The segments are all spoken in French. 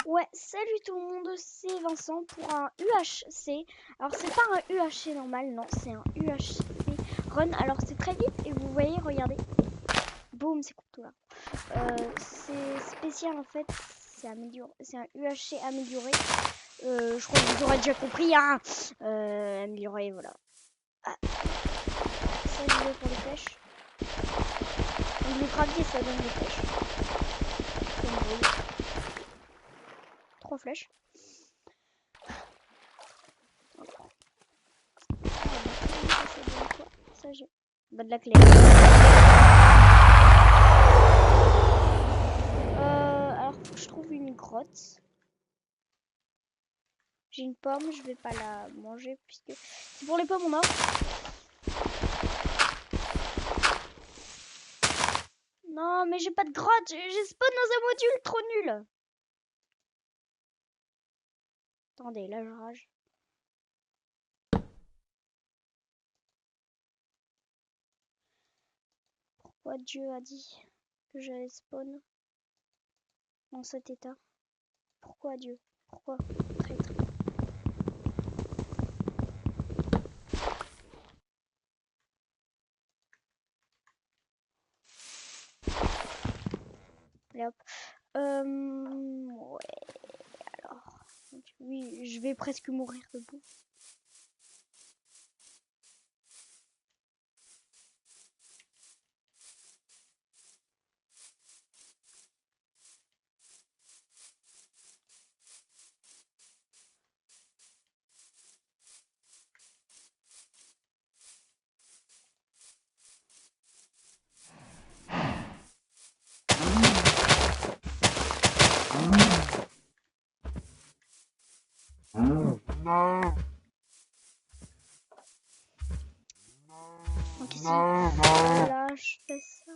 Ouais, salut tout le monde, c'est Vincent pour un UHC. Alors c'est pas un UHC normal, non, c'est un UHC run. Alors c'est très vite et vous voyez, regardez, boum, c'est tout là. C'est spécial en fait, c'est amélioré, c'est un UHC amélioré. Je crois que vous aurez déjà compris, hein. Amélioré, voilà. Ah, ça je vais pour les flèches. Donc le gravier ça donne des flèches. Comme vous voyez. 3 flèches. Ça j'ai. Bah de la clé. Alors faut que je trouve une grotte. J'ai une pomme, je vais pas la manger puisque c'est pour les pommes on a. Non mais j'ai pas de grotte, j'ai spawn dans un module trop nul. Attendez, là je rage. Pourquoi Dieu a dit que j'allais spawn dans cet état? Pourquoi Dieu? Pourquoi? Traître. Et hop. Ouais. Alors. Oui, je vais presque mourir debout. Donc ici, là, je fais ça.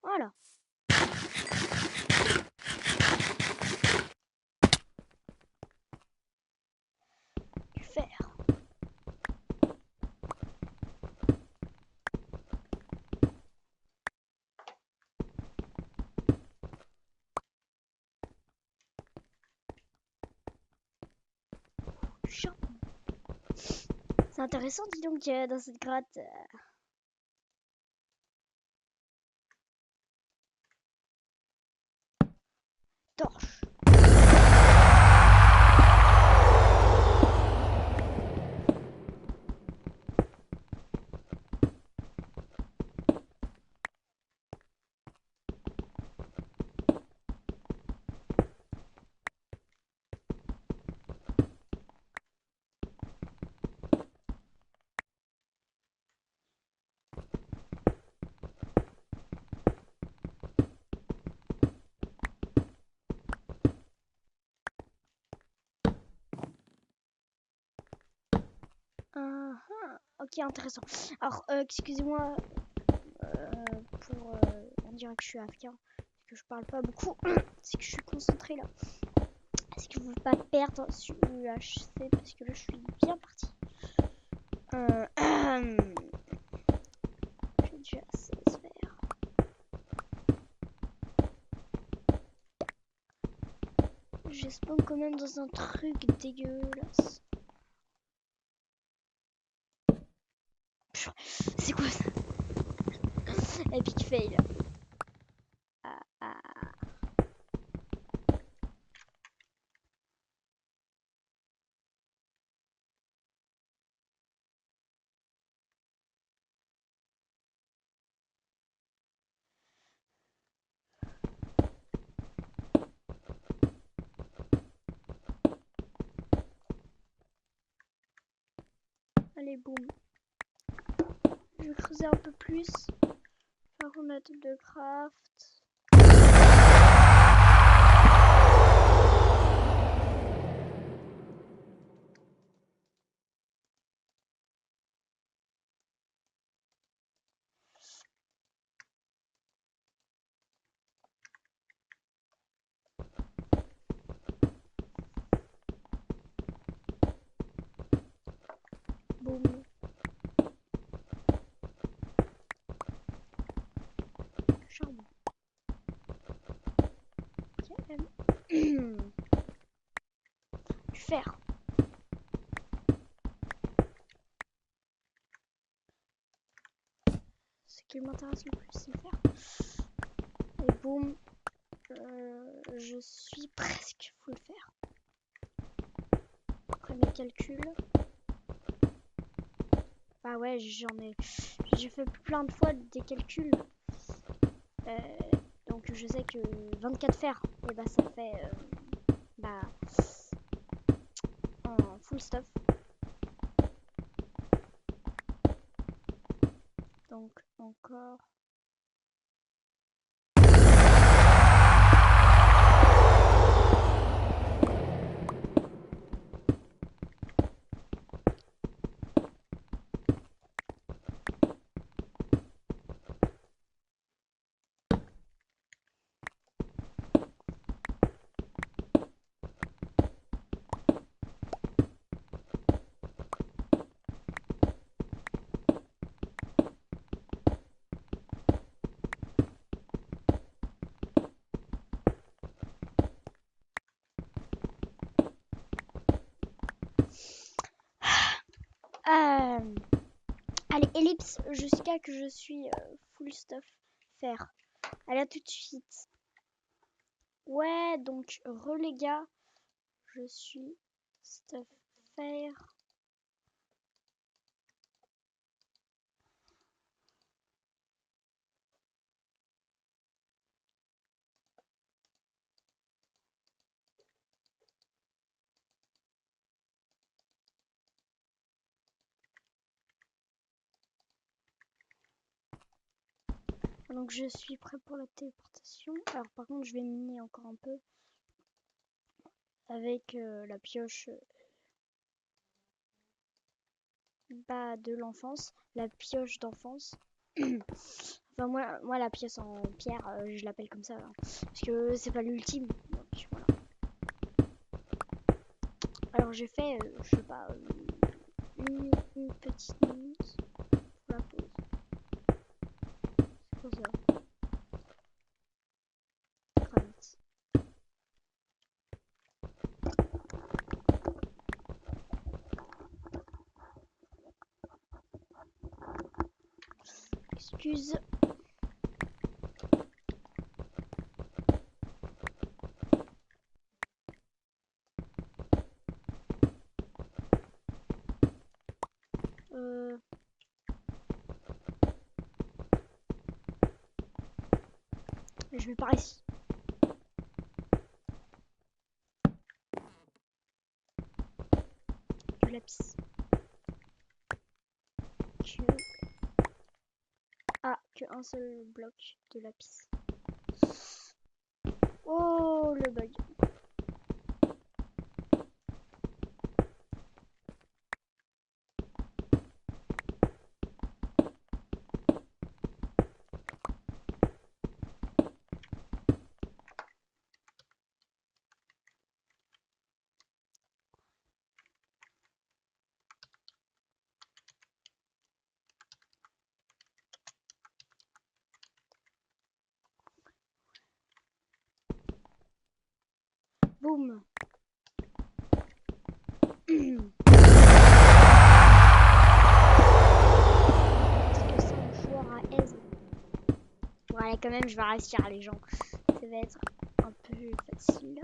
Voilà. Du fer. Du charbon. C'est intéressant, dis donc, dans cette grotte. Torche. Ok, intéressant. Alors, excusez-moi pour... on dirait que je suis africain, que je parle pas beaucoup. C'est que je suis concentrée là. Est-ce que vous ne voulez pas perdre sur UHC parce que là je suis bien parti. J'ai déjà 16 verres. Je spawn quand même dans un truc dégueulasse. C'est quoi ça? Epic fail. Allez, boum. Je vais creuser un peu plus. Faire une table de craft. Boum. Charbon. Du fer. Ce qui m'intéresse le plus, c'est le fer. Et boum, je suis presque full fer. Après mes calculs. Bah ouais, j'ai fait plein de fois des calculs. Donc je sais que 24 fer, et bah ça fait bah en full stuff. Donc encore. Allez, ellipse jusqu'à que je suis full stuff fer. Allez, à tout de suite. Ouais, donc les gars, je suis stuff fer. Donc je suis prêt pour la téléportation. Alors par contre je vais miner encore un peu avec la pioche de l'enfance, la pioche d'enfance. Enfin moi la pièce en pierre, je l'appelle comme ça, hein, parce que c'est pas l'ultime. Donc voilà. Alors j'ai fait, je sais pas, une petite minute pour la pause. C'est pour ça. Granit. Excuse. Je vais par ici. Du lapis. Que un seul bloc de lapis. Oh, le bug. Boum. Est-ce que c'est un joueur à aise? Ouais, quand même, je vais réussir les gens. Ça va être un peu facile.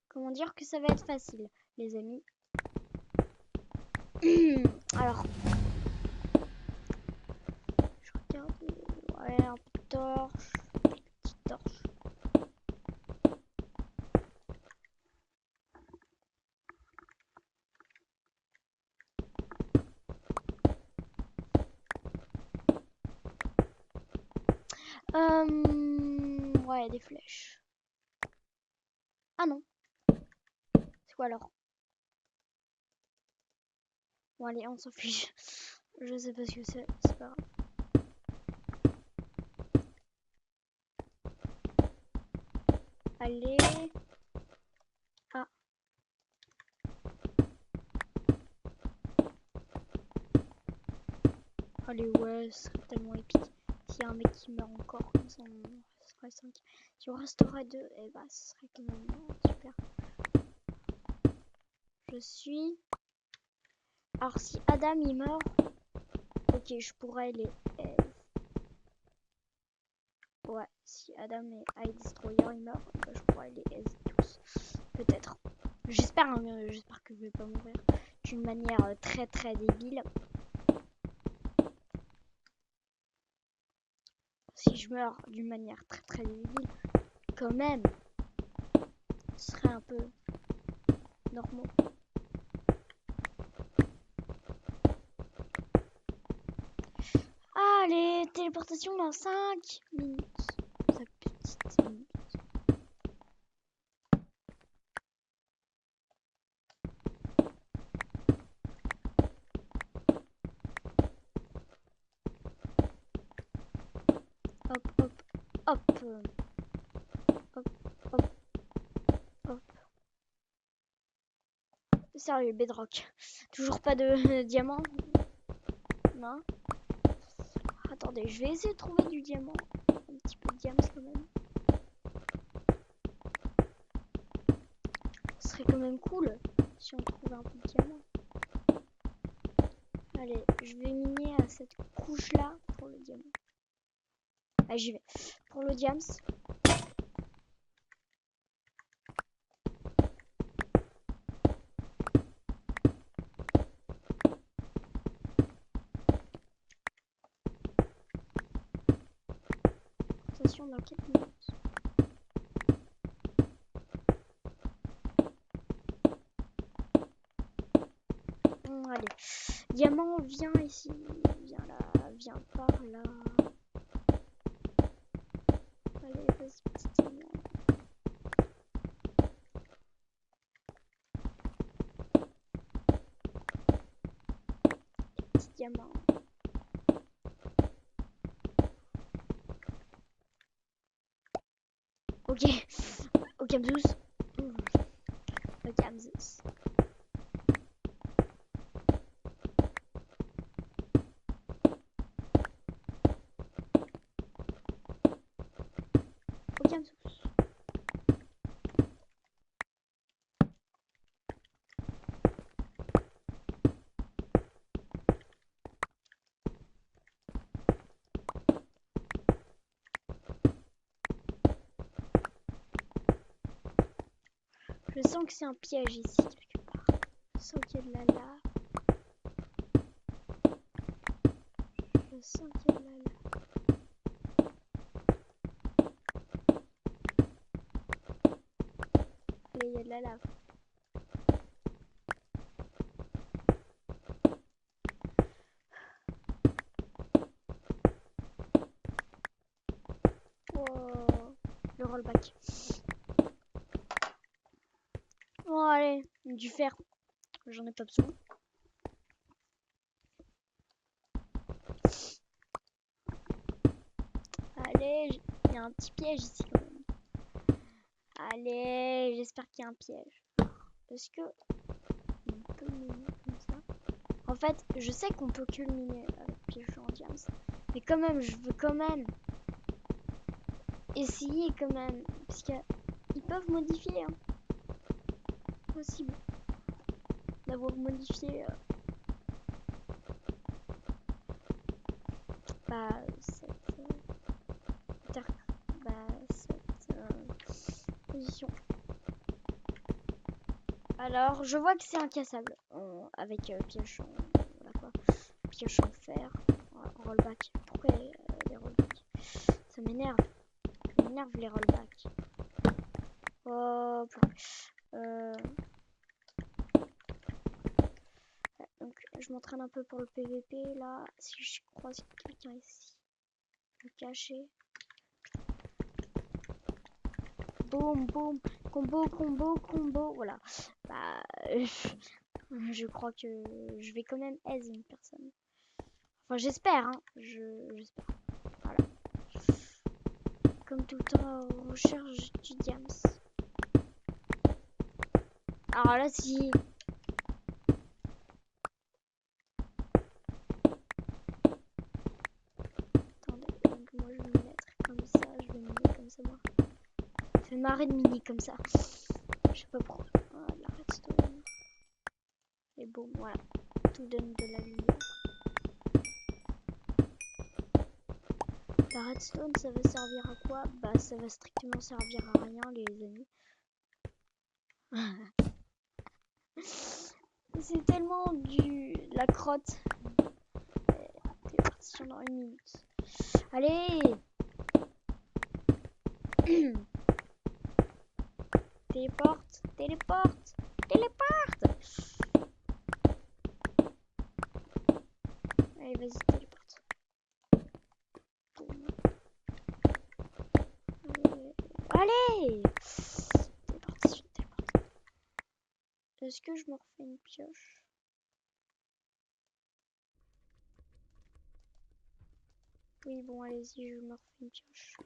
Comment dire que ça va être facile, les amis? Alors, je regarde. Ouais, un peu de torche. Petite torche. Ouais, des flèches. Ah non. C'est quoi alors? Bon, allez, on s'en fiche. Je sais pas ce que c'est pas grave. Allez. Ah. Allez, ouais, ce serait tellement épique. Si y a un mec qui meurt encore, comme ça on serait 5. Si on resterait 2, et bah ce serait quand même super. Je suis... Alors si Adam il meurt, ok, je pourrais les... Ouais, si Adam et I Destroyer ils meurent, bah, je pourrais les aise tous. Peut-être. J'espère, hein, j'espère que je vais pas mourir d'une manière très très débile. Si je meurs d'une manière très très débile, quand même, ce serait un peu normal. Allez, téléportation dans 5 minutes. 5 petites minutes. Hop, hop, hop. Hop, hop, hop. Sérieux, Bedrock. Toujours pas de diamant? Non? Attendez, je vais essayer de trouver du diamant. Un petit peu de diamants quand même. Ce serait quand même cool si on trouvait un peu de diamant. Allez, je vais miner à cette couche là pour le diamant. Allez, j'y vais. Pour le diams. Attention dans 4 minutes. Allez. Diamant, viens ici. Viens là. Viens par là. Allez, vas-y, petit diamant. Petit diamant. Ok. Ok, Mzus. Ok, Mzus. Ok, Mzus. Je sens que c'est un piège ici, quelque part. Je sens qu'il y a de la lave. Je sens qu'il y a de la lave. Allez, il y a de la lave. Oh, le rollback. Oh, allez, du fer. J'en ai pas besoin. Allez, il y a un petit piège ici quand même. Allez, j'espère qu'il y a un piège. Parce que on peut miner comme ça. En fait, je sais qu'on peut que le miner avec piège en diams. Mais quand même, je veux quand même essayer quand même. Parce qu'ils peuvent modifier. Hein. Possible d'avoir modifié cette, position. Alors, je vois que c'est incassable avec piège en, voilà quoi, piège en fer, rollback. Pourquoi les rollbacks? Ça m'énerve. Ça m'énerve les rollbacks. Hop. Donc, je m'entraîne un peu pour le PVP là. Si je croise quelqu'un ici, me cacher. Boum, boum, combo, combo, combo. Voilà. Bah, je crois que je vais quand même aider une personne. Enfin, j'espère, hein. J'espère. Voilà. Comme tout le temps, recherche du diams. Alors là, si... Attendez, donc fait marrer de mini comme ça. Je sais pas pourquoi. Voilà, de la redstone. Et bon, voilà. Tout donne de la lumière. La redstone, ça va servir à quoi? Bah, ça va strictement servir à rien, les amis. C'est tellement la crotte. T'es parti dans une minute. Allez. Téléporte, téléporte, téléporte. Allez, vas-y, téléporte. Allez. Téléportation, téléporte. Est-ce que je me refais une pioche? Oui, bon, allez-y, je me refais une pioche.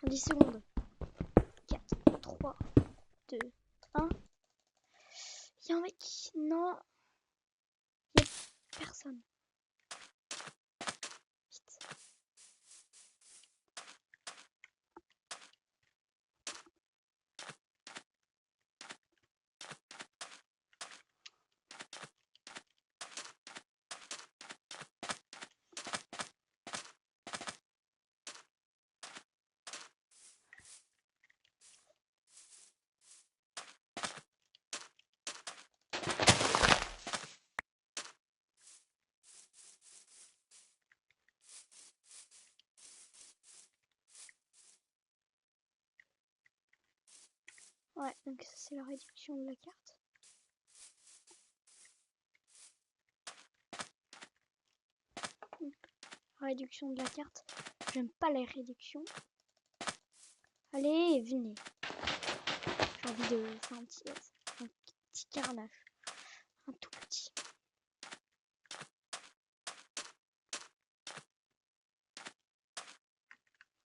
En 10 secondes. 4, 3, 2, 1. Il y a un mec. Non. Il y a personne. Vite. Ouais, donc ça c'est la réduction de la carte. Réduction de la carte. J'aime pas les réductions. Allez, venez. J'ai envie de faire un petit carnage. Un tout petit.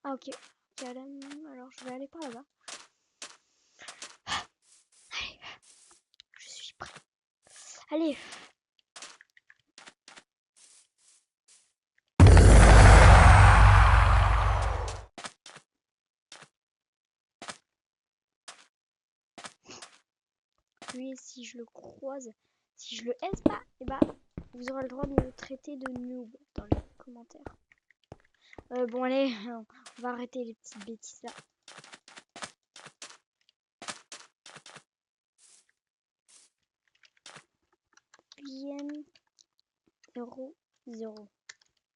Ah ok. Alors je vais aller par là-bas. Allez. Je suis prêt. Allez. Lui, si je le croise, si je le hais pas, et bah vous aurez le droit de me traiter de noob dans les commentaires. Bon allez, on va arrêter les petites bêtises là. Bien 0 0.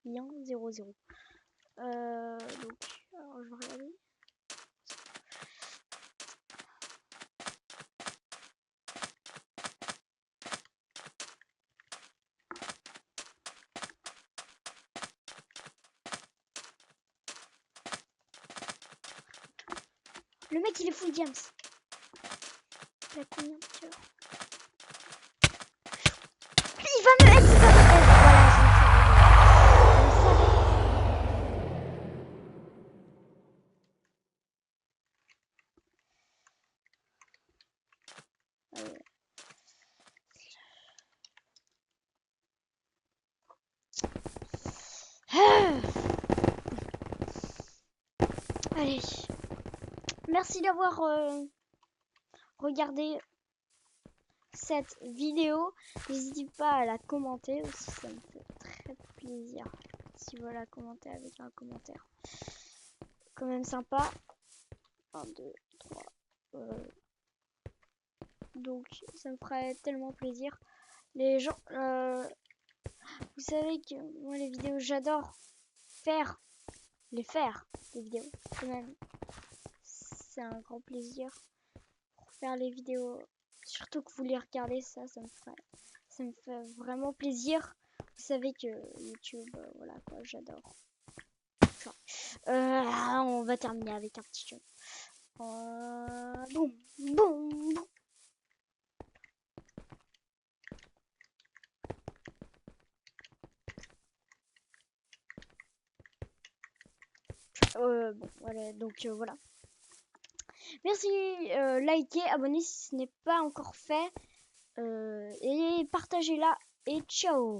Bien 0 0. Donc alors je vais regarder. Le mec il est full diams. Il a combien de cœurs? Il va me head, il va me head. Voilà, je le savais. Allez. Merci d'avoir regardé cette vidéo. N'hésitez pas à la commenter aussi, ça me fait très plaisir. Si vous la commentez avec un commentaire quand même sympa. 1, 2, 3. Donc ça me ferait tellement plaisir. Les gens, vous savez que moi les vidéos j'adore faire les vidéos quand même. C'est un grand plaisir pour faire les vidéos. Surtout que vous les regardez, ça me fait vraiment plaisir. Vous savez que YouTube, voilà quoi, j'adore. On va terminer avec un petit jeu. Boum, boum, boum. Bon, voilà, donc voilà. Merci, likez, abonnez si ce n'est pas encore fait. Et partagez-la. Et ciao!